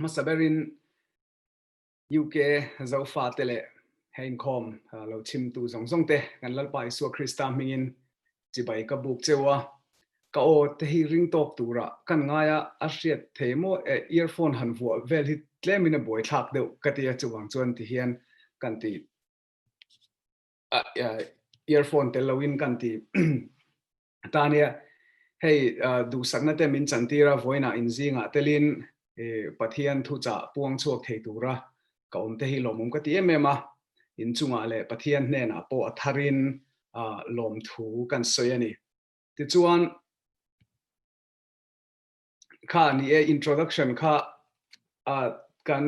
masaberin UK Zofate le hein khom lo chim tu Jongte kan lalpai su Krista mingin chibai ka buk chewa ka o te hi ring tok tura kan ngaya a hriat themo earphone han vu vel hi tlemina boi thak deuh katia chuwang chuan ti hian kan ti earphone te lowin kan ti tania hei du sakna te min chantira voina inzinga telin Pathian thu cha puang chuak thei tura ka te hi lomum ka ti emema in chunga le Pathian hne na po atharin lom thu kan soyani ti chuan kha ni introduction kha kan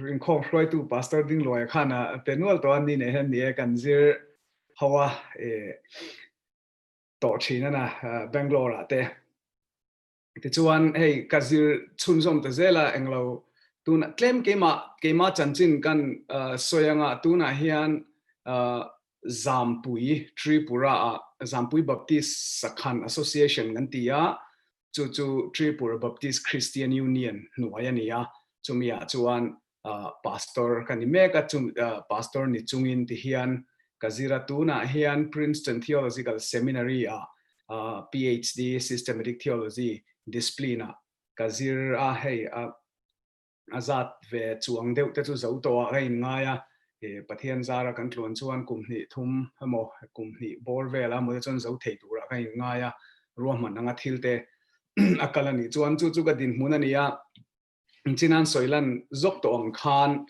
ring khong hloi tu pastor ding loi khana penual to ani ne han ni kan zir hawa to china na Bangalore ate ti chuan hei kazir chunzom te zela englo tuna claim kema chanchin kan soyanga tuna hian zampui Tripura zampui Baptist Sakhan Association ngantia chu Tripura Baptist Christian Union nuayania chumia chuan pastor kanimeka pastor ni chungin ti hian kazira tuna hian Princeton Theological Seminary PhD Systematic Theology disciplina kazir hei azat ve chuang deuh te chu zo to hei ngaya Pathian zara kan tluan chuan kumhni thum hamo kumhni bor vela mo chon zo thei tura hei ngaya ruaman anga thilte akalani chuan chu ka din munania chinan soilan zok to ong khan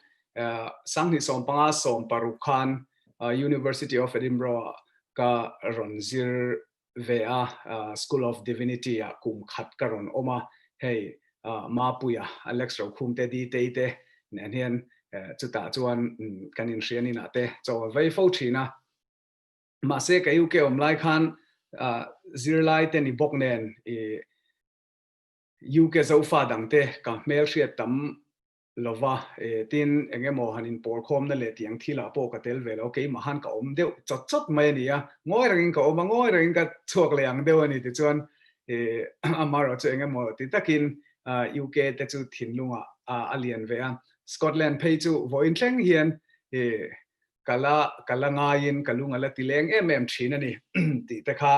sangni som panga som paru khan University of Edinburgh ka ronzir vea School of Divinity kum khat karon oma hei mapuya Alex ro khumte di te nen hian chuta chuan kanin hriani na te chaw vai fo thina ma se ka uk om lai khan zirlai te ni boknen UK Zofa dangte ka mel hriat tam lova tin engemo hanin por khom na le tiang thila po ka tel vel okay mahan ka om deuh chot mai nia ngoi rangin ka om ngoi rangin ka chuak leang deuh ani ti chuan amaro chu engemo ti takin UK te chu thinlunga alian vea Scotland phei chu voin thleng hian kala ngain kalunga la tileng em thina ni ti ta kha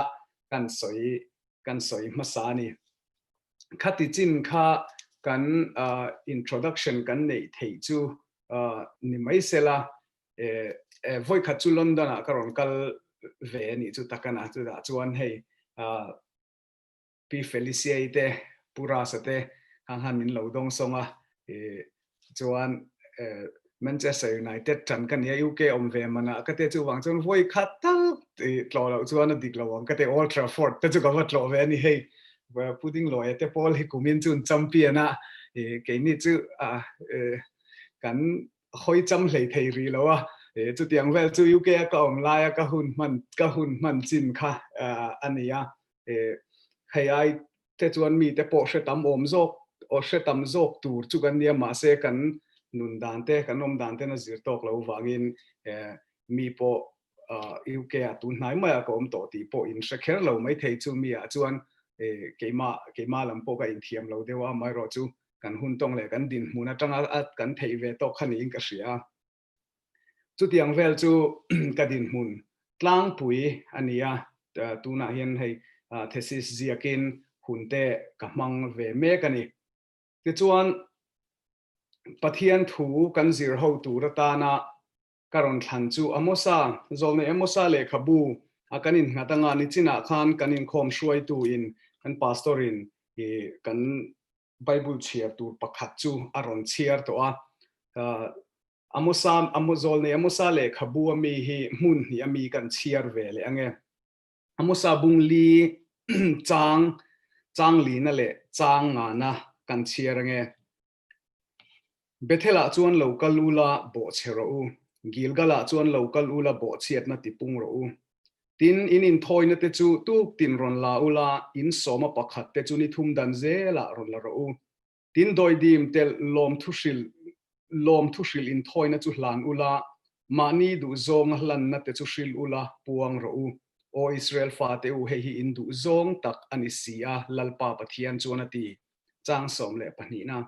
kan soi masani khati chin kha kan introduction kan nei thei chu ni mai sela voi kha chu London a karon kal ve ni chu takana chu da chuan hei pi feliciate pura sate han min lo dong songa chuan Manchester United tan kan ya UK om ve mana ka te chu wang chon voi kha tal tlo lo chuan dik lo wang ka te Old Trafford te chu ka wat lo ve ni hei putting lo te Paul hi kumin chun champion ke ni chu kan hoi cham hlei thei ri lo chu tiang vel chu UK ka om lai ka hun man chin kha ania hei ai te chuan mi te po hretam om zok o hretam zok tur chu kan nia ma se kan nun dan te kan om dan te na zir tok lo wangin mi po UK tu hnai ma ka om to ti po in shakher lo mai thei chu mi chuan keima lampo ka in thiam lo dewa mai ro chu kan hun tong le kan din hmuna tanga at kan thei ve to khani in ka hria chu tiang vel chu ka din hmun tlang pui ania tuna hian hei thesis ziakin hunte ka mang ve me kani ti chuan Pathian thu kan zir ho tu ratana karon thlan chu amosa zolne amosa le khabu akanin ngatanga ni china khan kanin khom hruai tu in kan pastorin kan Bible chiar tu pakhat chu aron chiar to amozol ne amosa le khabu ami hi mun hi ami kan chiar ve le ange amosa bung li chang li na le chang nga na kan chiar ange Bethela chuan local ula bo chero Gilgala chuan local ula bo chiat na tipung ro tin in thoi na te chu tuk tin ron la ula in soma pakhat te chu ni thum dan zela ron la ro tin doi dim tel lom thushil in thoi na chu hlan ula mani du zong hlan na te chu hril ula puang ro o Israel fa te u hei hi in du zong tak ani sia lalpa Pathian chuan ati chang som le pani na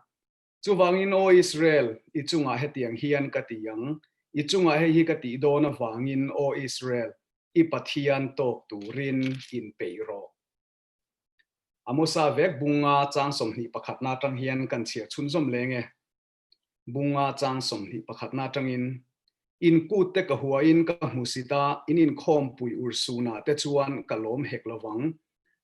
chu wangin o Israel I chunga hetiang hian ka tiang I chunga he hi ka ti do na wangin o Israel I Pathian tok turin inpeih rawh amosa vek bunga chang som ni pakhat na tang hian kan chia chun som lenge bunga chang som ni pakhat na tangin in kut te ka hua in ka musita in khom pui ursuna te chuan kalom hek lawang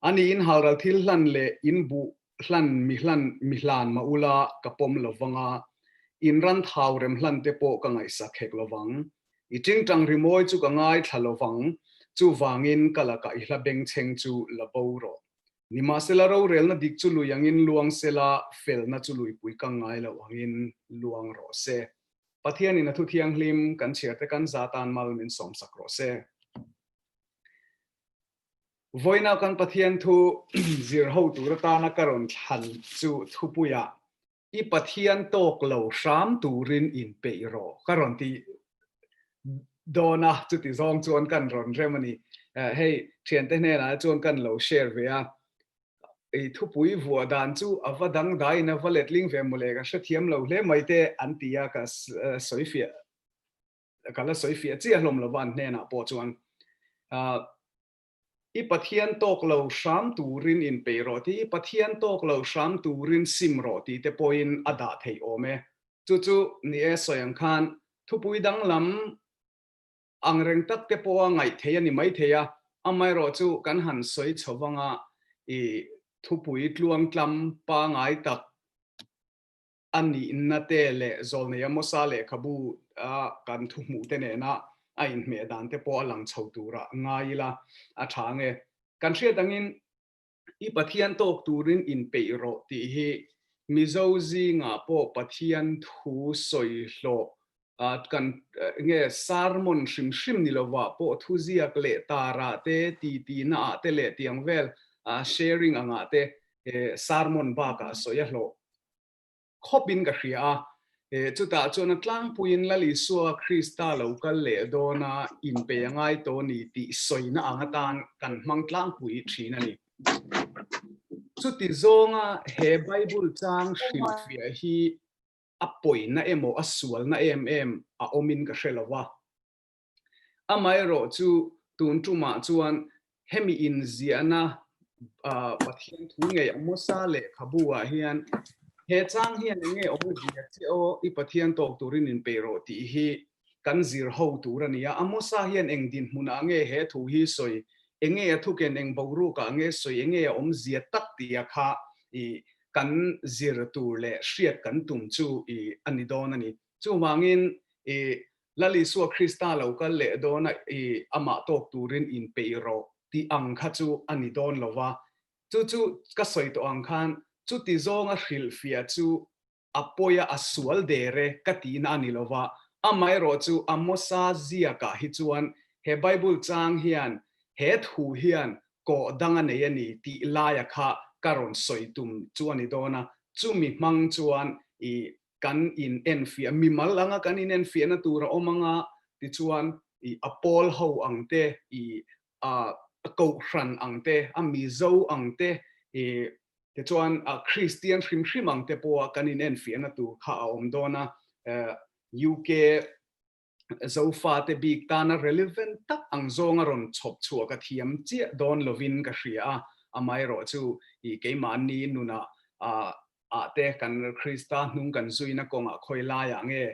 ani in halral thil hlan le in bu hlan mi hlan maula kapom lawanga in ran thau rem hlan te po ka ngai sak hek lawang I ting tang rimoi chu ka ngai thalawang chu wangin kalaka I hla beng cheng chu labo ro nima sela ro rel na dik chu luyangin luang sela fel na chu lui pui ka ngai lawangin luang ro se Pathian in thu thiang hlim kan chiate kan zatan mal min som sak ro se voina kan Pathian thu zir ho tur ta na karon than chu thupuya I Pathian tok lo hram turin inpeih rawh karon ti dona chu ti zong chuan kan ron remani hey thian te hne na chuan kan lo share ve a ei thupui vua dan chu avadang dai na valet ling ve mole ka hrethiam lo hle maite antia ka soifia kala soifia chi hlom lo van hne na po chuan I Pathian tok lo hram turin inpeih rawh ti I Pathian tok lo hram turin sim rawh ti te poin ada thei ome chu ni e soyang khan thupui dang lam angreng tak te po ngai theya ni mai theya amai ro chu kan han soi chawanga I thupui tluang tlam pa ngai tak ani na te le zol ne amosa le khabu kan thu mu te ne na a in me dan te po alang chhotura ngai la a thange kan hria dangin I Pathian tok turin inpeih rawh ti hi mizo zinga po Pathian thu soi hlo kan nge sarmon shim ni lowa po thu ziak le tara te ti na te le tiang vel sharing anga te sarmon ba ka soya hlo khopin ka hria chuta chona tlang puin la li suwa Krista local le dona inpeih ngai to ni ti soina anga tan kan mang tlang pui thina ni chuti zonga he Bible chang hrilfia hi apoi na emo asual na em a omin ka hrelawa amai ro chu tun tuma chuan hemi in ziana Pathian thu ngei amosa le khabua hian he chang hian nge omu dia che o I Pathian tok turin inpeih rawh ti hi kan zir ho turania amosa hian engdin hmuna nge he thu hi soi enge thu ken eng boru ka nge soi enge om zia tak tia kha I kan zir tur le hriat kan tum chu I ani don ani chu wangin lali suwa Krista local le dona ama tok turin inpeih rawh ti ang kha chu ani don lova chu ka soi to ang khan chu ti zonga hrilfia chu apoya asual dere katina ani lova amai ro chu amosa zia ka hi chuan he Bible chang hian he thu hian ko danga nei ani ti laya kha karon soitum chu ani dona chu mi mang chuan I kan in enfia mi malanga kan in enfia na tura omanga ti chuan I apol ho angte I ko hran angte ami zo angte te chuan Christian hrim angte po kan in enfia na tu kha om dona UK Zofate big tana relevant tak ang zonga ron chop chua ka thiam chi don lovin ka hria amai ro chu I ke mani nuna te kan Krista nung kan zuina konga khoila ya nge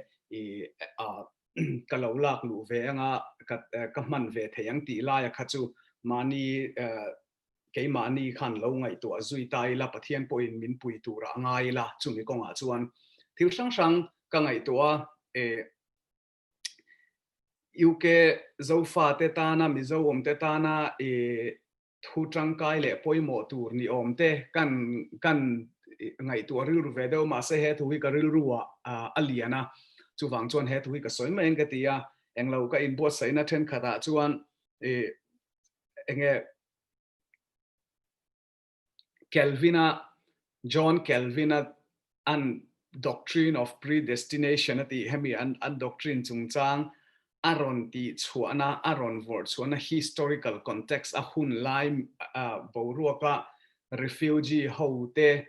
kalolak lu ve anga ka man ve theyang ti la ya khachu mani ke mani khan lo ngai to zui tai la Pathian point min pui tura ngai la chumi konga chuan thil sang ka ngai to UK Zofate tana mizo om te tana thu tangkai le poimo tur ni om te kan ngai tu ril ru vedo ma se he thu ka ril ruwa aliana chu wang chuan he thu ka soi meng ka tia englo ka in bo sai na then khata chuan enge John Calvina an doctrine of predestination ati hemi an doctrine chungchang aron ti chuana aron vor chuana historical context a hun lai boruaka refugee hote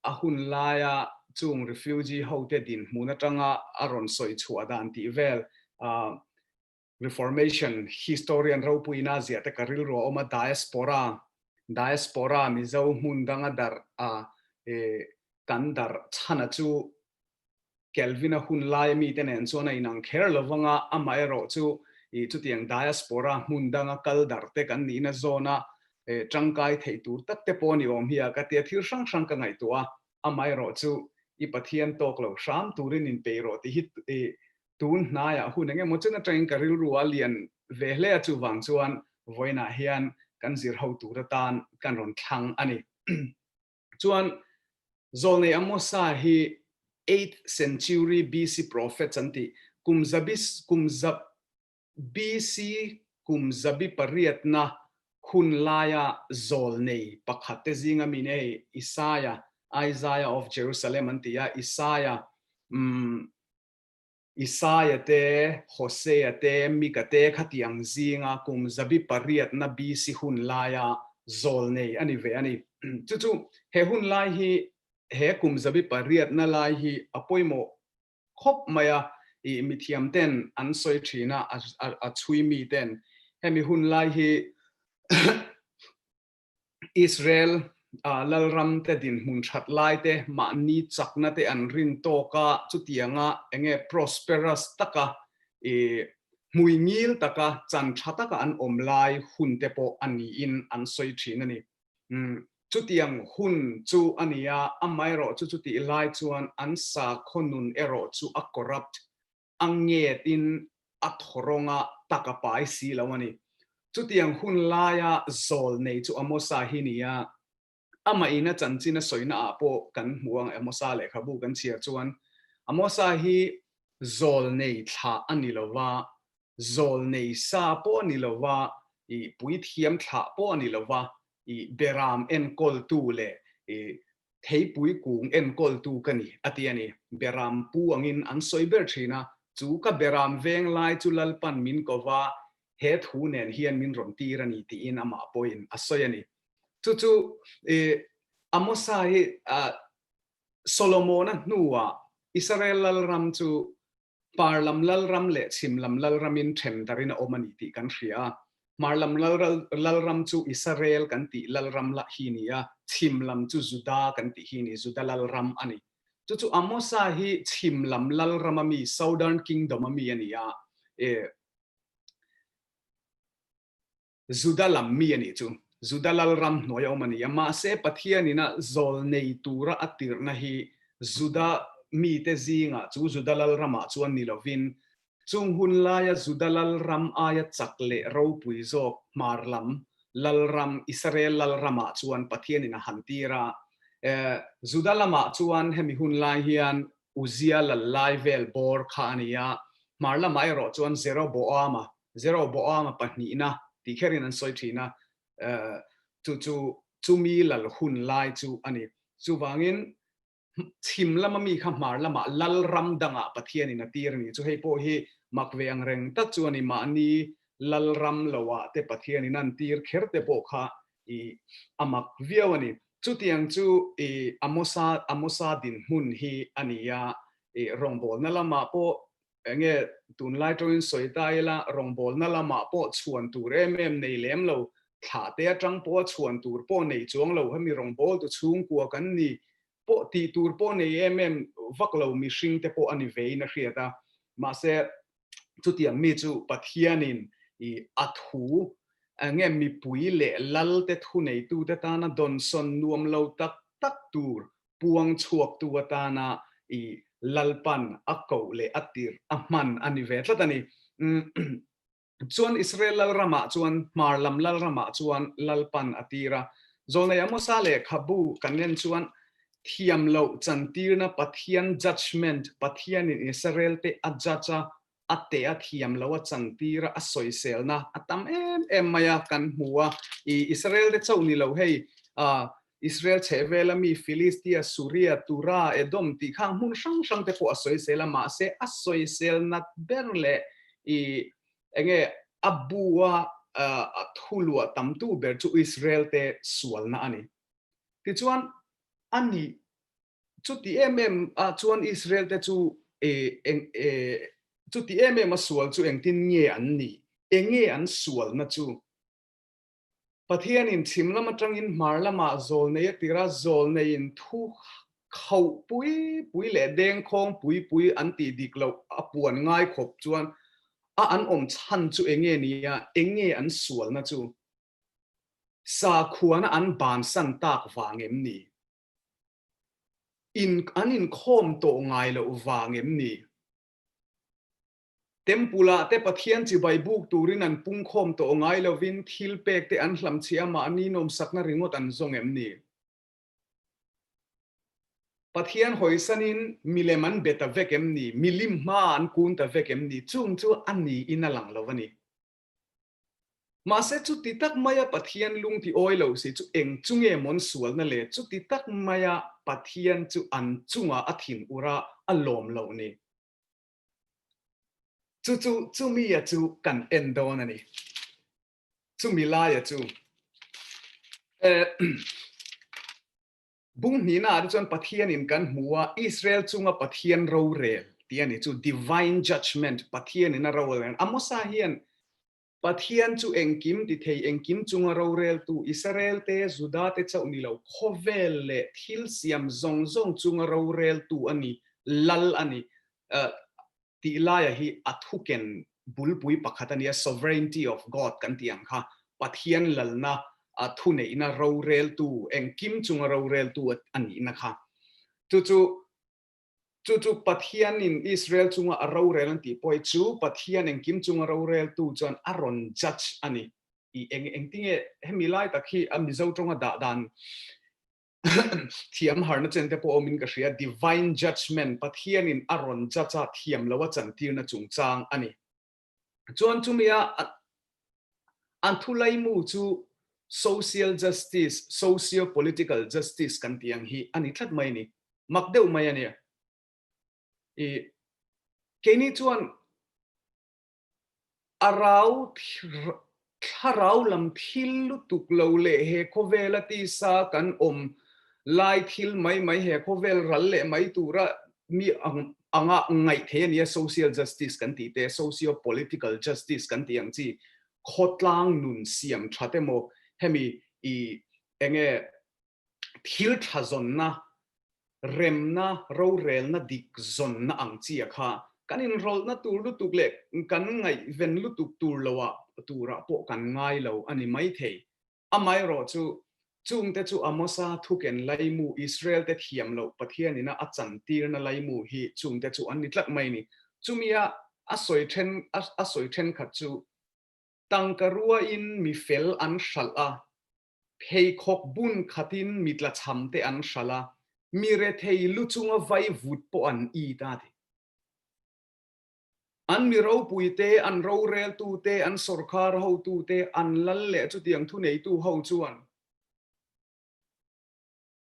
ahun laya chung refugee hote din muna tanga aron soi chuadan ti vel reformation historian ro puina zia te karil ro oma diaspora mi zo mundanga dar kan dar chana chu kelvina hun lai mi ten en chona inang kher lovanga amai ro chu I chu tiang diaspora mundanga kal dar te kan ni na zona changkai thei tur tak te poni om hia ka te thir sang ka ngai tua amai ro chu I pathian tok lo hram turin inpeih ro ti hit tun na ya hun nge mo chuna train karil ruwa lian ve hle chu wang chuan voina hian kan zir ho tur tan kan ron thang ani chuan zol nei amosa hi 8th century BC prophets anti kumzab BC kumzabi pariatna hun laya zol nei pakhate zinga mine Isaiah of Jerusalem antia Isaiah te Hosea te Mika te khatiang zinga kumzabi pariatna BC hun laya zol nei ani ve ani chu he hun lai hi he kumzabi pariatna lai hi apoimo khop maya I mithiam ten an soi thina a chui mi ten hemi hun lai hi Israel lalram te din hun that lai te ma ni chakna te an rin to ka chutianga enge prosperous taka muingil taka chan thataka an omlai hun te po ani in an soi thina ni chutiang hun chu ania amai ro chu ti lai chuan an sa khonun ero chu a corrupt anget in athoronga takapai si lawani chutiang hun laya zol nei chu amosa hinia ama ina chanchina soina apo kan muang amosa le khabu kan chia chuan amosa hi zol nei tha anilowa zol nei sa po anilowa I puithiam tha po anilowa I beram en kol tu le thei pui kung en kol tu kani atiani beram pu angin an soiber thina chu ka beram veng lai chu lalpan min kova he thu nen hian min ron tirani ti in ama poin asoyani chu amosa hi Solomon nuwa Israel lalram chu parlam lalram le chimlam lalramin them darina omani ti kan ria marlam lalram chu Israel kan ti lalram la hinia chimlam chu Juda kan ti hini Juda lalram ani chu amosa hi chimlam lalram mi southern kingdom mi ania Juda lam mi ani chu Juda lalram noya omani ma se pathian ina zol nei tura atir na hi Juda mi te zinga chu Juda lalrama chuan nilovin chung hun laya Juda lalram aya chakle ro pui zok marlam lalram Israel lalrama chuan pathian ina hantira Juda lama chuan hemi hun lai hian Uzia lalai vel bor khania marlam ai ro chuan zero boama pahnina ti kherin an soi thina chu mi lal hun lai chu ani chu wangin chim lama mi kha mar lama lal ram danga pathian in atir ni chu hei po hi makweng reng ta chu ani ma ni lal ram lawa te pathian in an tir kher te po kha I amak viawani chu tiang chu amosa din hun hi ania rongbol na lama po enge tun lai toin soitaila rongbol na lama po chuan tur em nei lem lo tha te atang po chuan tur po nei chuang lo hami rongbol tu chung kwa kan ni po ti tur po nei em vaklo mi hring te po ani veina hriata ma se chu tiang mi chu pathianin I athu ange mi pui le lal te thu nei tu te ta na don son nuam lo tak tur puang chuak tu ta na I lalpan akko le atir ahman ani ve tlatani chuan Israel lalrama chuan marlam lalrama chuan lalpan atira zolnei amosa le khabu kanen chuan thiam lo chantirna pathian judgment pathian in Israel te ajacha ate athiam lo chantira asoi selna atam em maya kan huwa I Israel te chau ni lo hei Israel chevela mi Philistia Suria Tura Edom ti khang mun sang te po asoi sela ma se asoi sel nat berle I enge abua thulua tamtu ber chu Israel te sualna ani ti chuan ani chu ti chuan Israel te chu chu ti sual chu engtin nge an ni enge an sual na chu Pathian in thimlam atangin marlama zol nei tira zol nei in thu khau pui le deng khong pui an ti diklo apuan ngai khop chuan an chan chu enge nia enge an sual na chu sa khuana an ban san tak wangem ni in khom to ngai lo wangem ni tempula te Pathian chi bai buk turin an pung khom to ngai lo vin thil pek te an hlam chiama ani nom sakna ringot an zongem ni Pathian hoisanin mileman beta vekem ni milim ma an kun ta vekem ni chung chu ani inalang lovani ma se chu titak maya Pathian lung ti oilo si chu eng chunge mon sual na le chu titak maya Pathian chu an chunga athin ura alom lo ni chu mi ya chu kan endon ani chu mi la ya chu bung ni na chuan Pathian in kan hmuwa Israel chunga Pathian ro rel tiani chu divine judgment Pathian in a ro rel amosa hian Pathian chu engkim ti thei engkim chunga ro rel tu Israel te Juda te chau ni lo khovel le thil siam zong chunga ro rel tu ani lal ani ti laya hi athuken bulpui pakhatania sovereignty of God kan tiang kha Pathian lalna thu nei na ro rel tu engkim chunga ro rel tu ani na kha chu Pathian in Israel chunga a ro rel an ti poi chu Pathian engkim chunga ro rel tu chuan aron judge ani I eng tinge hemilai takhi amizo tonga da dan thiam harna chen te po omin ka ria divine judgment Pathian in aron judge thiam lawa chan tir na chungchang ani chuan chumia an thulai mu chu social justice socio political justice kan tiang hi ani thlat mai ni makdeu mai ani keni chuan arau lam thil lutuk lo le he khovela ti sa kan lai thil mai he khovel ral le mai tura mi anga ngai the ni social justice kan ti te socio political justice kan tiang chi khotlang nun siam thatemo hemi enge thil thazon na rem na ro rel na dik zon na ang chi kha kanin rol na tur lu tuk le kan ngai ven lu tuk tur lowa tura po kan ngai lo ani mai thei amai ro chu chung te chu amosa thuken laimu Israel te thiam lo Pathian ina achan tir na laimu hi chung te chu an nitlak mai ni chumia asoi then khat chu tangkarua in mi fel an shala phei khok bun khatin mitla chamte an shala mire thei luchunga vai vut po an I ta thi an mi ro puite an ro rel tu te an sarkar ho tu te an lal le chu tiang thu nei tu ho chuan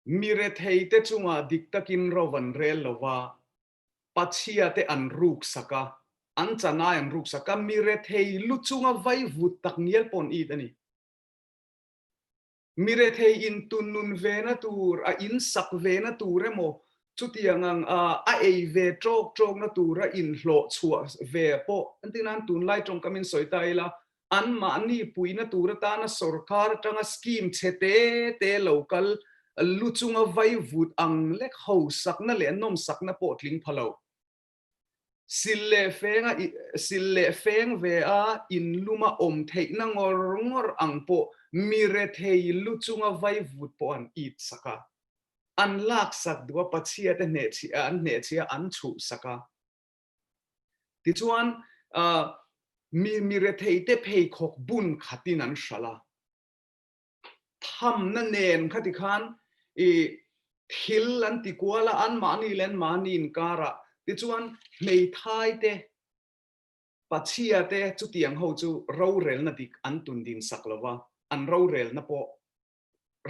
mire thei te chunga diktakin rowan rel lova pachia te an ruk saka an chana an ruk saka mire thei luchunga vai vut tak niel pon I tani mire thei in tunun vena tur a in sak vena turemo chutiangang a ei ve trok na tura in hlo chua ve po antinan tun lai tong kamin soitaila an ma ni puina tura ta na sarkar tanga scheme chete te local luchunga vai vut ang lek ho sak na le nom sak na po tling phalo sille feng ve a in luma thei na ngor ang po mire thei luchunga vai vut po an it saka an lak sak dua pachia te ne chia an chu saka ti chuan mire thei te phei khok bun khatin an shala tham na nen khati khan thil an ti kwala an mani len mani in kara ti chuan mei thai te pachia te chu tiang ho chu ro rel na dik an tun din saklova an ro rel na po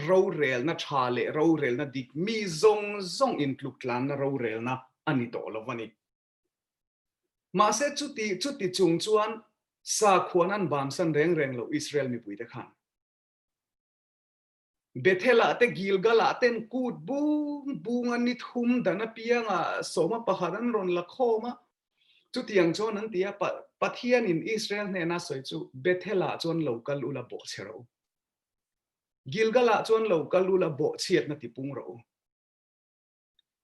ro rel na thale ro rel na dik mi zong in tluklan na ro rel na ani to lovani ma se chu ti chung chuan sa khwan an ban san reng lo Israel mi pui te khan Bethela te Gilgala ten kut bung anit hum dana pianga soma paharan ron lakhoma chu tiang chon an tia Pathian in Israel ne na soi chu Bethela chon local ula bo chero Gilgala chon local ula bo chiat na tipung ro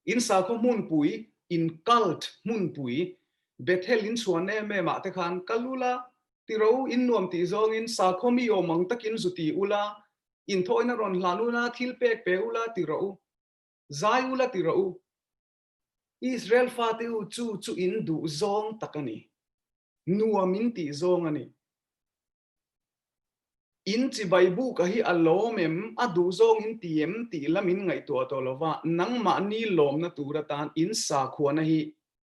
in sa kho mun pui in cult mun pui Bethel in chuan me ma te khan kalula ti ro in nuam ti zong in sa kho mi omang takin zuti ula in thoina ron laluna thil pek pe ula ti ro zai ula ti ro Israel fa te u chu in du zong takani nuam in ti zong ani in chi baibu ka hi alomem adu zong in tiem ti lamin ngai to to lova nang ma ni lom na turatan in sa khuana hi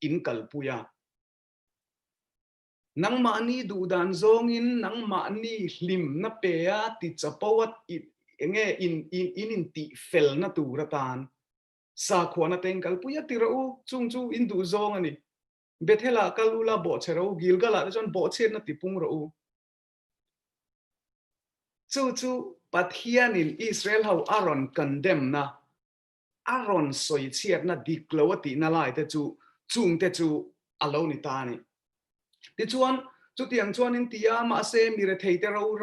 in kalpuya nang ma ni du dan zong in nang ma ni hlim na pe a ti chapawat nge in ti fel na turatan sa khuana teng kalpuya ti ro chung chu in du zong ani Bethela kalula bo chero Gilgala jon bo chen na ti pung ro chu Pathian in Israel how Aaron condemn na Aaron soi chiat na diklawati na lai te chu chung te chu aloni ta ni ti chuan chu tiang chuan in tia ma se mi re thei te ro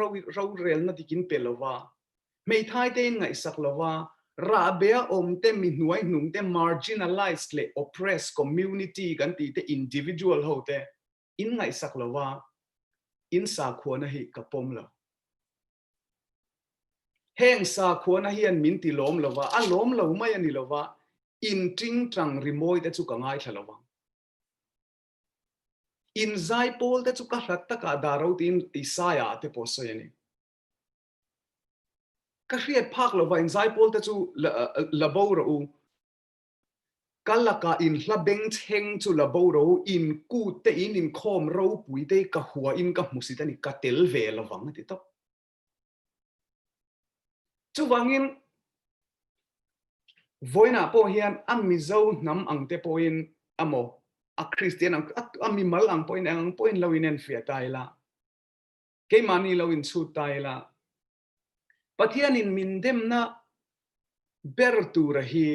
rel na dikin pelova mei thai te ngai sak lova ra bea om te mi hnuai hnung te marginalized le oppressed community kan ti te individual ho te in ngai sak lova in sa khuana hi kapom lo heng sa khuana hian min ti lom lova a lom lo mai ani lova in ting tang rimoi te chu ka ngai thlova in zai pol te chu ka hlat taka daro tin Isaiah te posoi ka hriat phak lova in zai pol te chu labo ro kalaka in hlabeng cheng chu labo ro in ku te in khom ro pui te ka huwa in ka musita ni ka tel ve lovang ti to chu wangin voina po hian amizo nam ang te poin amo a Christian ang mi mal ang poin lawinen fia taila ke mani lawin chu taila Pathian in mindem na bertura hi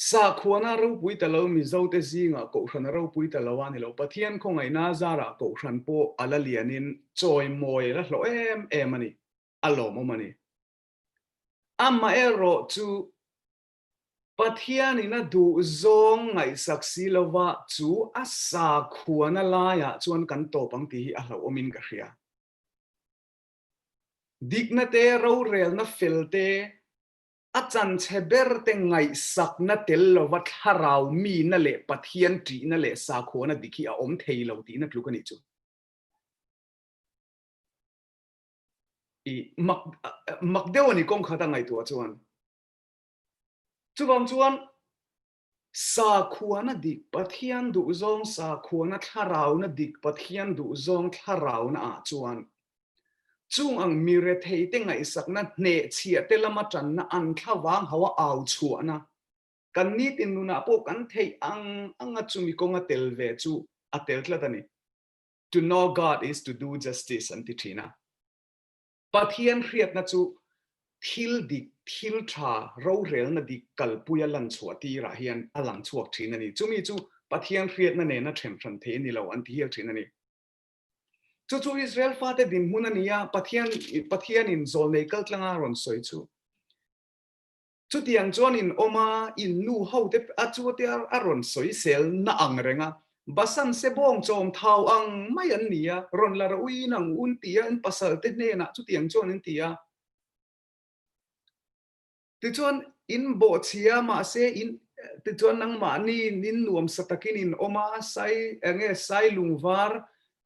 sa khuana ro pui ta lo mi zo te zinga ko khana ro pui ta lawani lo Pathian ko ngai na zara ko khan po alalianin choi moi la hlo em ani alo mo mani amma ero chu Pathian ina du zong ngai saksi lova chu asa khuana la ya chuan kan to pang ti a hlo omin ka hria dikna te ro rel na felte achan cheber te ngai sak na tel lova tharau mi na le Pathian ti na le sa khuana dikhi a om thei lo ti na tlukani chu i mak dewani kong khata ngai tu chuan chuwang chuan sa khuana dik Pathian du zong sa khuana tharau na dik Pathian du zong tharau na a chuan chung ang mire thei te ngai sak na ne chia te lama chan na an thawang hawa au chuana kan ni tin nuna po kan thei anga chumi konga telve chu atel tlatani to know God is to do justice and titina Pathian hriat na chu thil dik thil tha ro rel na dik kalpuya lan chuati ra hian alang chuak thina ni chumi chu Pathian hriat na ne na them than the ni lo an ti hial thina ni chu Israel fa te din hunania Pathian in zol nei kal tlanga ron soi chu tiang chuan in oma in nu ho te a chu te aron soi sel na ang renga basan se bong chom thau ang mai an nia ron la ui nang un tia in pasal te ne na chu tiang chuan in tia ti chuan in bo chia ma se in ti chuan nang ma ni nin nuam satakin in oma sai ange sai lungwar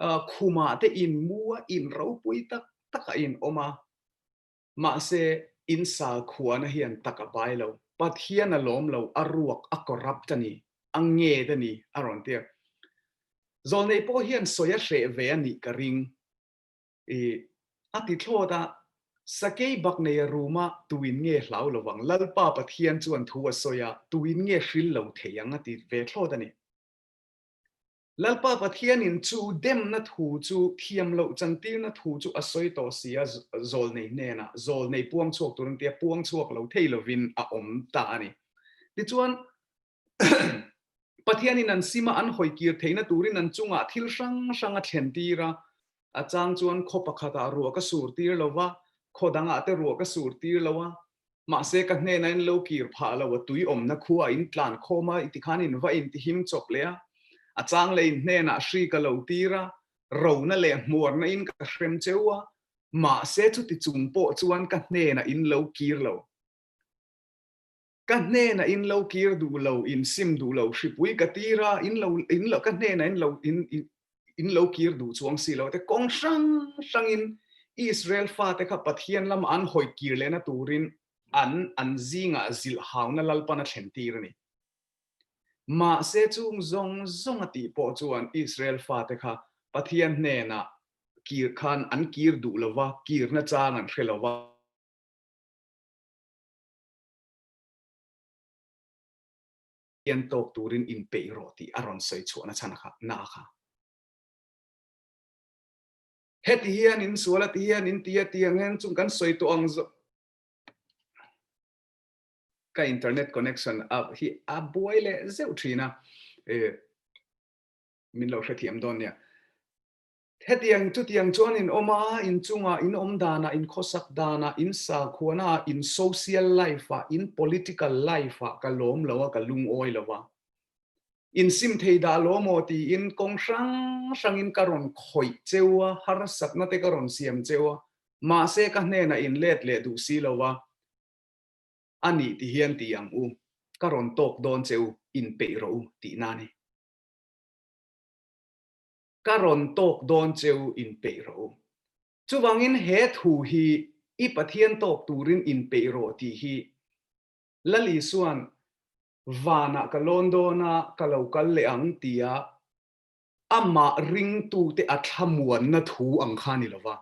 khuma te in mua in ro pui taka in oma ma se in sa khuana hian taka bailo Pathian alom lo aruak a corrupt ani ange dani aron tia zol nei po hian soya hre ve ani ka ring ati thoda sakei bak nei ruma tuin nge hlau lowang lalpa Pathian chuan thuwa soya tuin nge hril lo theyang ati ve thlodani lalpa pathian in chu dem na thu chu thiam lo chantir na thu chu asoi to sia zol nei ne na zol nei puang chuak turin tia puang chuak lo thei lovin a om ta ni ti chuan pathian in an sima an hoi kir theina turin an chunga thil sang sang a thlen tira a chang chuan kho pakhata ro ka sur tir lova kho danga te ro ka sur tir lova ma se ka hne na in lo kir pha lo tui om na khuwa in tlan khoma itikhan in va in ti him chop le a chang le in hne na shri ka lo tira ro na le muar na in ka hrem chewa ma se chu ti chung po chuan ka hne na in lo kir lo ka hne na in lo kir du lo in sim du lo shipui ka tira in lo ka hne na in lo kir du chuang si lo te kong sang in Israel fa te kha pathian lam an hoi kir le na turin an zinga zil haw na lalpa na thlen tir ni ma se chung zong ati po chuan Israel fa te kha pathian hne na kir khan an kir du lova kir na chang an hrelowa yan tok turin inpeih roti aron soi chuana chana kha na kha heti hian in suala ti hian in tia tiangen chung kan soi to ang ka internet connection up hi a boile zeu thina min lo hrethiam don ya hetiang tu tiang chuan in oma in chunga in omdana in khosak dana in sa khuana in social life in political life ka lom lawa ka lung oi lawa in sim thei da lo mo ti in kong sang in karon khoi chewa har sak na te karon siam chewa ma se ka hne na in let le du si lawa ani ti hian ti ang u karon tok don cheu in pe ro ti na ni karon tok don cheu in pe ro chuwangin he thu hi I pathian tok turin in pe ro ti hi lali suan vana ka londona ka local le ang tia ama ring tu te athamuan na thu ang khani lova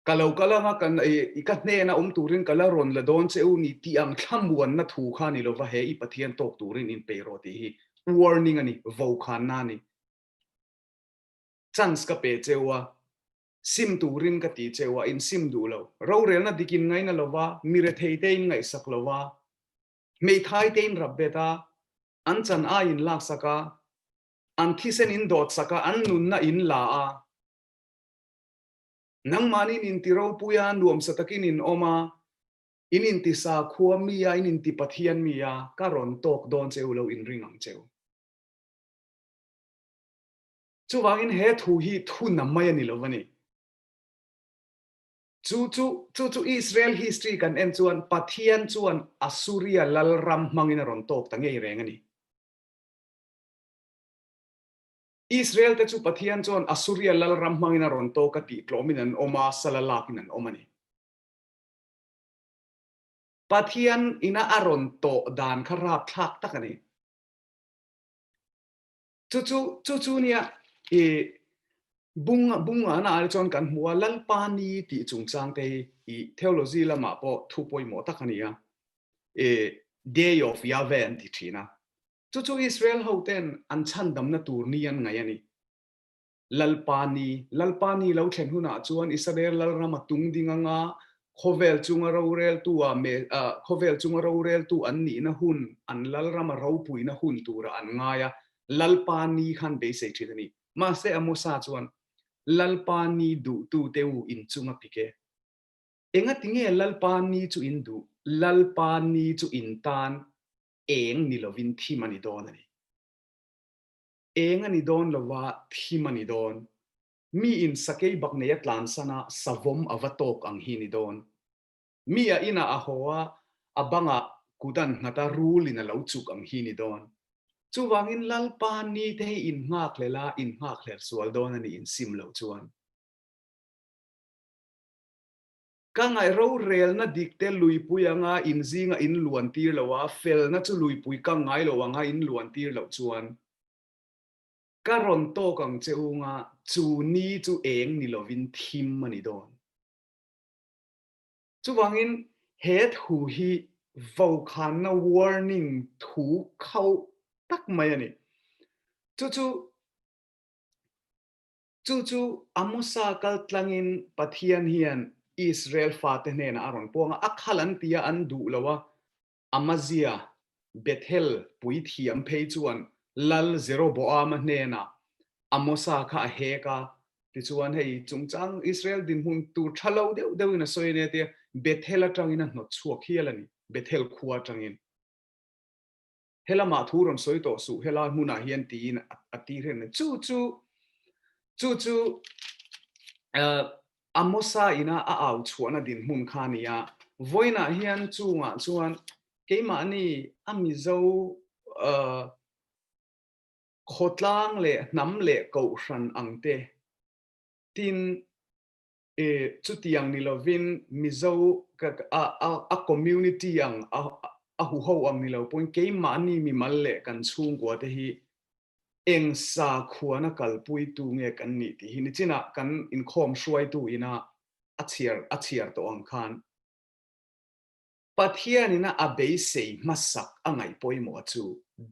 kalau kalanga kan ikatne na turin kala ron la don cheu ni ti ang thamuan na thu khani lova he I pathian tok turin in pe ro ti hi warning ani vo khan na ni chance ka pe chewa sim turin ka ti chewa in sim du lo ro rel na dikin ngai na lova mire thei te in ngai sak lova mei thai te in rabbeta an chan a in lak saka an thisen in dot saka an nun na in la a nang manin in tiro puya nuam satakin in oma in ti sa khuwa mi ya in ti pathian mi ya karon tok don cheu lo in ringang cheu chuwangin he thu hi thu na mai ani lovani chu Israel history kan en chuan pathian chuan Assyria lalram mangina ron tok tangei rengani Israel te chu pathian chuan Assyria lalram mangina ron tok ka ti tlominan oma salalakinan omani pathian ina aron to dan kharap thak takani chu nia e bunga na al chon kan hua lalpani ti chungchang te I theology lama po thu poi mo takania e day of Yahweh ti thina chu Israel hoten an chan dam na tur ni an ngai ani lalpani lo thlen huna chuan Israel lalrama tung dinganga khovel chunga rorel tu a me khovel chunga rorel tu an ni na hun an lalrama ro pui na hun tura an ngaya lalpani khan be se thidani ma se amosa chuan lalpani du tu teu in chunga pike enga tinge lalpani chu in du lalpani chu in tan eng ni lovin thimani donani eng ani don lova thimani don mi in sakei bakne atlan sana savom avatok ang hini don mi a ina a hoa abanga kudan ngata rule ina lo chuk ang hini don chuwangin lalpani te in ngak lela in ngak ler sual don ani in sim lo chuan kangai ro rel na dikte luipui anga in zinga in luan tir lawa fel na chu luipui kangai lo anga in luan tir lo chuan karon to kang cheunga chu ni chu eng ni lovin thim mani don chuwangin het hu hi vo khan na warning thu khau tak mai ani chu amosa kal tlangin Pathian hian Israel fate hne na aron ponga akhalan tia an du lawa amazia Bethel pui thiam phei chuan lal zero bo ama hne na amosa kha he ka ti chuan hei chungchang Israel din hun tu thalo deuh deuh na soine te Bethel atangin a hnot chuak hialani Bethel khuwa tangin hela ma thuron soi to su hela huna hian tin ati ren chu amosa ina a au chuana din hun khania voina hian chunga chuan keima ni amizo khotlang le nam le ko hran angte tin chutiang ni lovin mizo a community ang a hu ho ang ni lo point keima ni mi mal le kan chung kwa te hi eng sa khuana kalpui tu nge kan ni ti hin china kan in khom hruai tu ina achiar to ang khan Pathian ina abei sei masak angai poimo chu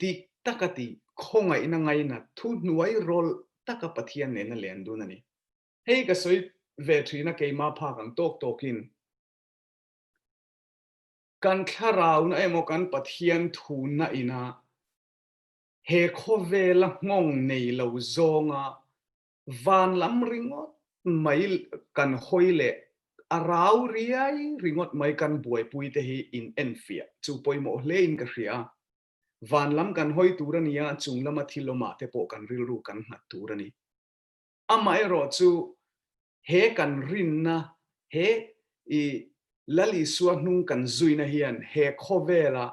dik takati khonga ina ngai na thu nuai rol taka Pathian ne na len du na ni hei ka soi ve thina keima pha kan tok tokin kan tharau na emo kan Pathian thu na ina he khovela ngong nei lo zonga van lam ringot mai kan hoile arau riai ringot mai kan buai pui te hi in enfia chu poimo hlein ka hria van lam kan hoi turania chunglama thiloma te po kan rilru kan na turani amai ro chu he kan rinna he I lali suwa nung kan zuina hian he khovela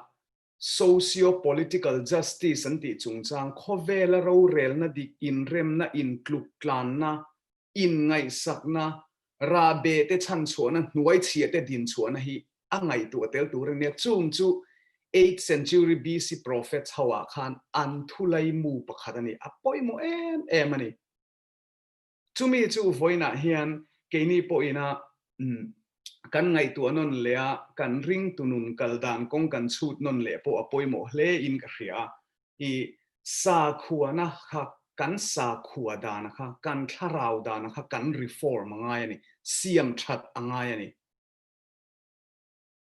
socio-political justice anti chungchang khovela ro rel na dik in rem na in kluk klan na in ngai sak na ra be te chan chuana nuai chia te din chuana hi angai tu tel tur ne chung chu 8th century BC prophets hawa khan an thulai mu pakhatani apoi mo em ani chumi chu voina hian keini po ina kan ngai tu anon lea kan ring tunun kaldan kong kan chut non le po apoi mo hle in ka hria I sa khuana kha kan sa khua dana kha kan tharau dana kha kan reform angai ani siam that angai ani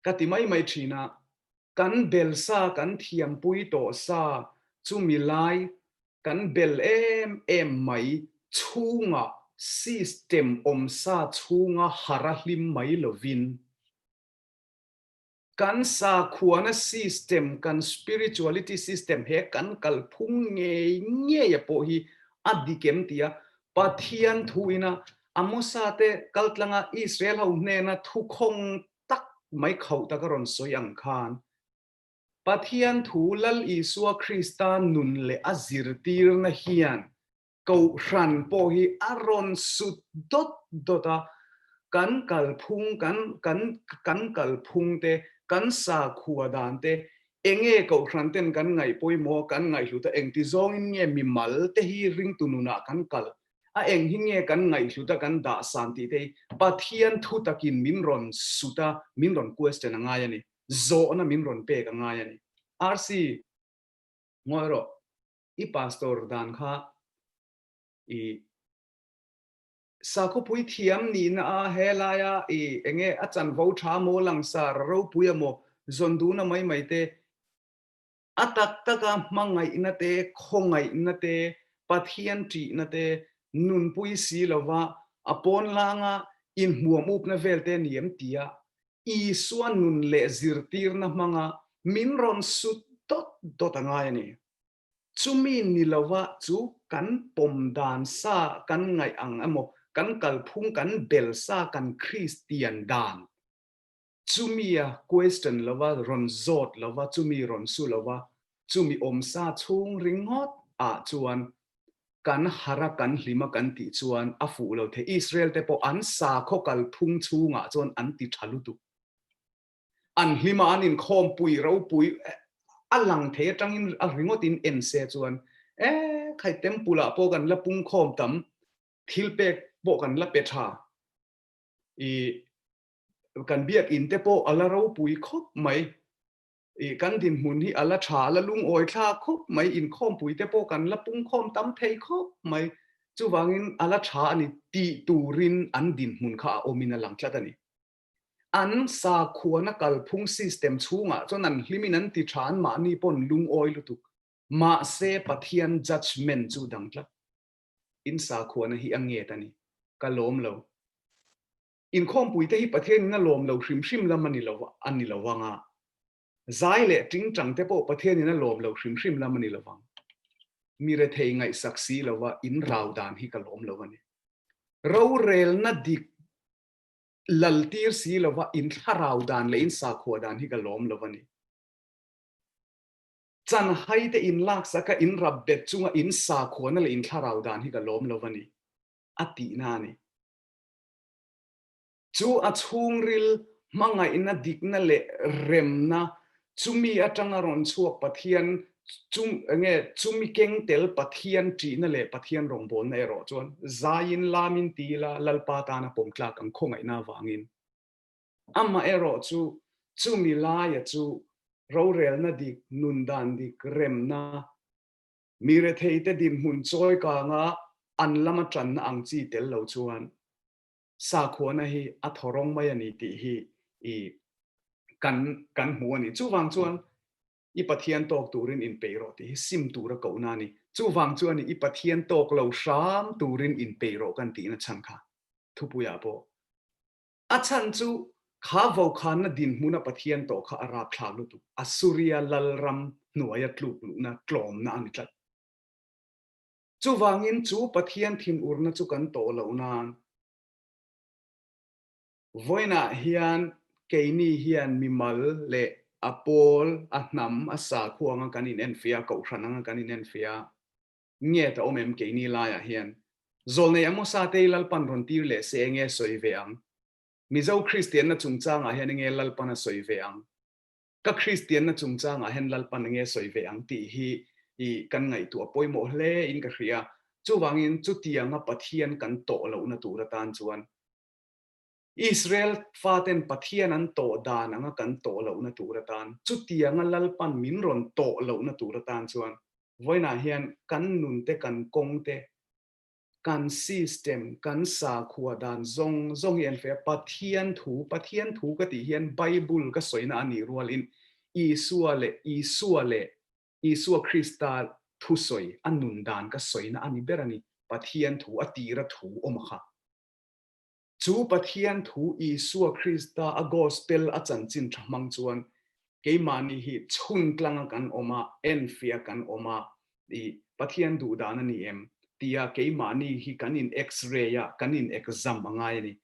katimai mai thina kan bel sa kan thiam pui to sa chu milai kan bel em mai chunga system omsa chunga harahlim mai lovin kan sa khuana system kan spirituality system he kan kalphung nge ya po hi adikem tia Pathian thuina amosa te kaltlanga Israel ho ne na thu khong tak mai khau takaron soyang khan Pathian thu lal Isua Christa nun le azir tir na hian ko hran po hi aron sut dota kan kalphung kan kalphung te kan sa khuadan te enge ko hran ten kan ngai poi mo kan ngai hluta engti zong in nge mi mal te hi ring tununa kan kal a eng hi nge kan ngai hluta kan da santi te Pathian thu takin minron suta minron question anga yani zo na minron pe ka nga yani RC ngoro I pastor dan kha I sa ko pui thiam ni na a helaya I enge achan vo tha mo lang sa ro pui mo zondu na mai te atak taka mangai inate khongai inate Pathian ti nate nun pui si lova apon langa in muam up na velte niam tia I suan nun le zirtir na manga minron sut dot angai ni chumi nilawa chu kan pomdan sa kan ngai ang amo kan kalphung kan bel sa kan Christian dan chumi a question lawa ron zot lawa chumi ron su lawa chumi omsa chung ringot a chuan kan hara kan hlima kan ti chuan afu lo the Israel te po an sa kho kalphung chunga chuan an ti thalutu an hlima anin khom pui ro pui alang the tangin a ringotin en se chuan khai tempula po kan la pung khom tam thilpek po kan la petha I kan biak in te po ala ro pui khop mai กันดินหุ่นที่อัลชาละลุงโอยคลาคบไม่อินข้อมปุ๋ยเตโปกันละปุ้งข้อมตั้มเทยคบไม่จู่วางินอัลชาอันนี้ตีตูรินอันดินหุ่นข้าโอมินาหลังจัดนี่อันสาขวนักลพุงซิสเต็มชูงอ่ะจนนั้นลิมินันติชานมานี่ปนลุงโอยลุตุกมาเซปัทยัน judgment จู่ดังจัดอินสาขวนะฮีอังเงตันนี่กะล้มเราอินข้อมปุ๋ยเตฮีประเทศนั่นล้มเราชิมละมันนี่เราอันนี้เราว่างอ่ะใจเละจริงจังเตโปประเทศนี้นั่นล้มเราชิมละมันนี่เราว่างมีเรื่องไงสักสีเราว่าอินราวดานฮีกะล้มเราวันนี้เราเรลนัดดิลัลตีร์สีเราว่าอินทาราวดานและอินสาขวดานฮีกะล้มเราวันนี้จันให้แต่อินลักษณ์ก็อินรับเบ็ดจุงอินสาขวนั่นแหละอินทาราวดานฮีกะล้มเราวันนี้อตินานี่จูอัดฮุงริลมังไงอินนัดดิกนั่นแหละเร็มนะจูมีอัจังอรอนชัวปะเทียนจูมีเก่งเตลปะเทียนจีนั่นแหละปะเทียนรองบนในรอจวนใจอินลามินตีละลัลปาตานะปมกลากังคงไงนาวางินอัมมารอจูมีลายจูเราเรลนะดิกนุนดันดิกเร็มนะมีเรเทยเตดินหุ่นจอยกางะอันละมาจันนะอังจีเตลเหล่าจวนสาขวนะฮีอัทรองไม่ยันติฮีกันหัวนี่จู่วางจวนอีปัทยันตอกตูรินอินเปโรติซิมตูระเกานานี่จู่วางจวนนี่อีปัทยันตอกเหล่าสามตูรินอินเปโรกันตีนะชันค่ะทุปุยาโปอาชันจู่ข้าวขานนะดินมุนปัทยันตอกข้าอาราพลาลุตุอสุริยาลัลรัมหน่วยตลุกลุนะกลอมนะอันจัดจู่วางินจู่ปัทยันทิมอุรนะจู่กันโตเหล่านานวันน่ะเฮียนเกนี่เฮียนมิมัลเละอโปลอันนำอาสาขวางกันอินเอ็นฟิอาเก่าขันงกันอินเอ็นฟิอาเงี้ยแต่โอเมมเกนี่ลายเฮียนโซลเนี่ยมุสาเตยลัลปันรอนตีเลเสียงเงี้ยสวยเวียงมิเจ้าคริสเตียนน่ะจุงจ้างเฮียนเงี้ยลัลปันสวยเวียงก็คริสเตียนน่ะจุงจ้างเฮียนลัลปันเงี้ยสวยเวียงตีฮีกันไงตัวป่วยหมดเลยอินกระเรียจู่วางอินจู่เตียงปัทเทียนกันโตแล้วน่ะตัวตานจวนอิสราเอลฟาเตนปัทยานันโตดานังกันโตเหล่านัตุระตานจุดที่ยังลัลปันมินรอนโตเหล่านัตุระตานชวนวันน่ะเฮียนกันนุนเตกันกงเตกันซิสเต็มกันสาขวดานซงเฮียนเฟปัทยานถูกติเฮียนไบเบิลก็สวยนะอันนี้รัวลินอีสัวคริสต์ทุสวยอันนุนดานก็สวยนะอันนี้เบรานีปัทยานถูอตีระถูอมค่ะจูปัทยันทูอีสัวคริสต์อากอสเปลอาจารย์จินทมังจวนเกมานีฮิชุนกลางกันออกมาเอ็นฟิอากันออกมาดีปัทยันดูดานันนี่ตียาเกมานีฮิกันอินเอ็กซเรย์กันอินเอ็กซัมง่ายนี่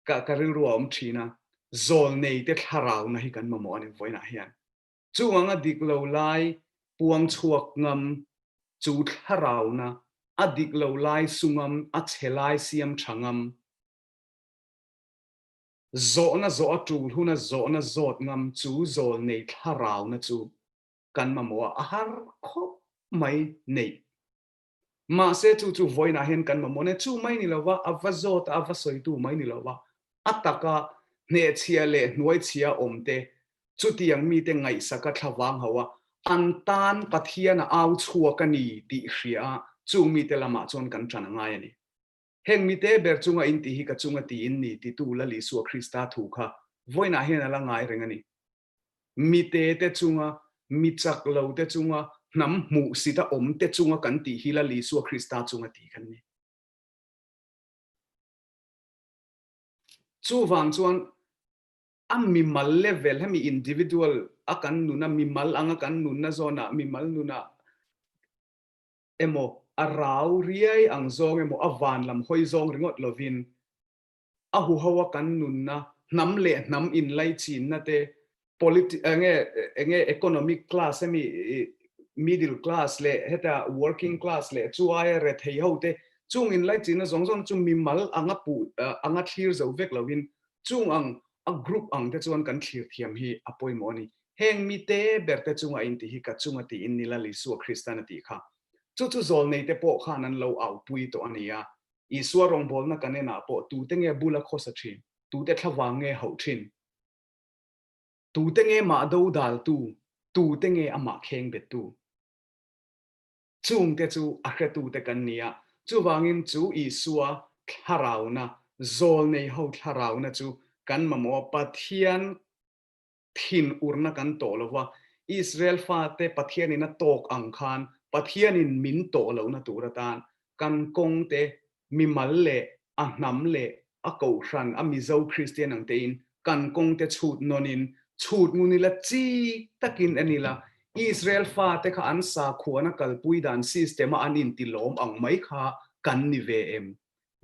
กะเรื่องรวมทีนะโซลเนยเตทาราวนะฮิกันมาหมอนี่ไว้นะเฮียนจูงอดิกเลวไลปวงชวกงำจูทาราวนะอดิกเลวไลสุงมอัจเฮไลเซียมชังมโซนะโซจูหุ่นโซนะโซดงำจูโซในทาราวนะจูกันมามัวอาหารครบไม่เนยมาเสจูไว้นะเห็นกันมามัวเนี่ยจูไม่นี่ละว่าอวโซตอวสอยตูไม่นี่ละว่าอัตตะเนเชียเลหน่วยเชียอมเตจุดที่ยังมีแต่ไงสักทวางหัวอันตันปัทยานะเอาชัวกันนี่ติเชียจูมีแต่ละมาจนกันจันง่ายนี่เฮงมีเตเบอร์จุงอินติฮิกจุงตีอินนี่ติตูละลิสัวคริสตาถูกค่ะวันน่ะเห็นอะไรง่ายเรื่องนี้มีเตเตจุงมีจักเหลาเตจุงน้ำหมูสิตาอมเตจุงกันตีฮิละลิสัวคริสตาจุงตีกันนี่จูฟังจวนอันมีมัลเลเวลให้มีอินดิวิดวลอากันนุนะมีมัลอังกันนุนะโซนะมีมัลนุนะโมอาราวเรียอังซองโมอวานลำหอยซองริงอดลวินหูฮาวกันนุนนะน้ำเละน้ำอินไลจีนนะเต economic class มี middle class เละเฮตา working class เละจู่ไอเรทเฮียวเตจู่อินไลจีนนะซองจู่มีมัลอังปูอังทีร์จะเวกลวินจู่กรุ๊ปอังเตจู่กันทีร์เทียมฮีอภัยมอนีเฮงมีเตเบร์เตจู่อินติฮิกัจู่ตีอินนิลลิสัวคริสตานาติค่ะจู่โซลในเตโปขานันเราเอาปุยตัวนี้อีสัวรองบอลนักกันเนี่ยนะโปตูเตงเงบุลโคสชินตูเตทวางเงาชิน tu te nge ma do dal tu te nge ama kheng bet tu chung te chu a hre tu te kan nia chu wangin chu isua tharau na zol nei ho tharau na chu kan mamo Pathian thin urna kan tolwa Israel fa te Pathian in a tok ang khan Pathian in min to lo na turatan kan kong te mi mal le a hnam le a ko hran a mizo Christian ang te in kan kong te chut nonin chut ngunila chi takin anila Israel fa te kha an sa khuana kalpui dan system anin tilom ang mai kha kan ni ve em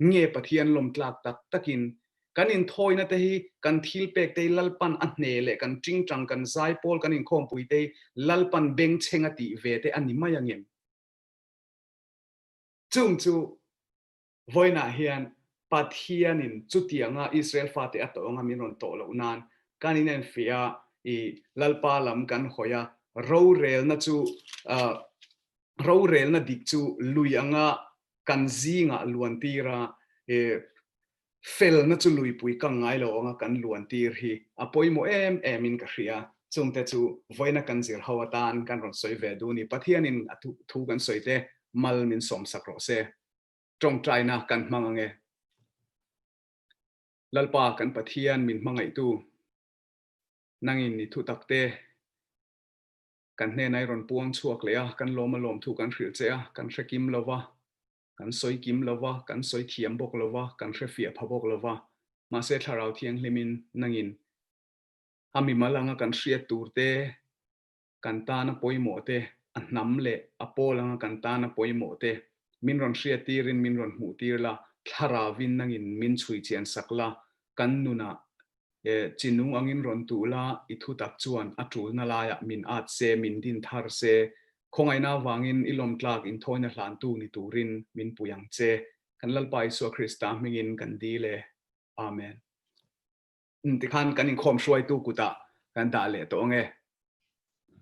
nge Pathian lom tlak tak takin kan in thoi na te hi kan thil pek te lalpan a hne le kan ching chang kan zai pol kan in khom pui te lalpan beng chenga ti ve te ani mayangem chung chu voina hian Pathian in chutianga Israel fa te atonga minon to lo nan kanin en fia I lalpa lam kan hoya ro rel na chu ro rel na dik chu lui anga kan zinga luantira fel na chu lui pui ka ngai lo anga kan luantir hi apoi mo em in ka hria chung te chu voina kan zir hawatan kan ron soi ve du ni Pathian in thu kan soi te mal min som sakro se trong trai na kan mangange lalpa kan Pathian min mangai tu nangin ni thu takte kan hne nai ron puang chuak le a kan lom thu kan hril che a kan hrekim lova kan soi kim lova kan soi thiam bok lova kan hre fia phabok lova ma se tharau thiang hlimin nangin ami malanga kan hriat turte kan ta na poimo te a hnam le a polanga kan ta na poimo te min ron hriat tirin min ron hmu tir la tharawin nangin min chui chian sakla kan nuna chinung angin ron tu la I thu tak chuan a tul na la ya min at se min din thar se khongai na wangin ilom tlak in thoina hlan tu ni turin min puyang che kan lalpa Isu Krista mingin kan dile amen ti khan kan in khom shwai tu kuta kan da le to nge